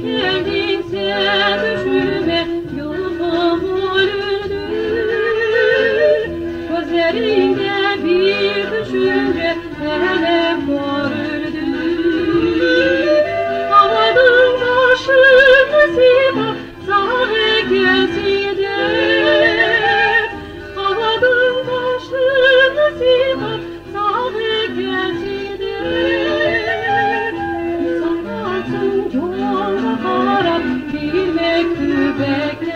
geldin sen düşüme, yolum ölürdü. Gözlerinde bir düşünce elem görürdü. Ağladım başımı sima, sana gelsin der. Ağladım başımı sima, sana gelsin der. Sanatsın yolda karan bir mektup bekler.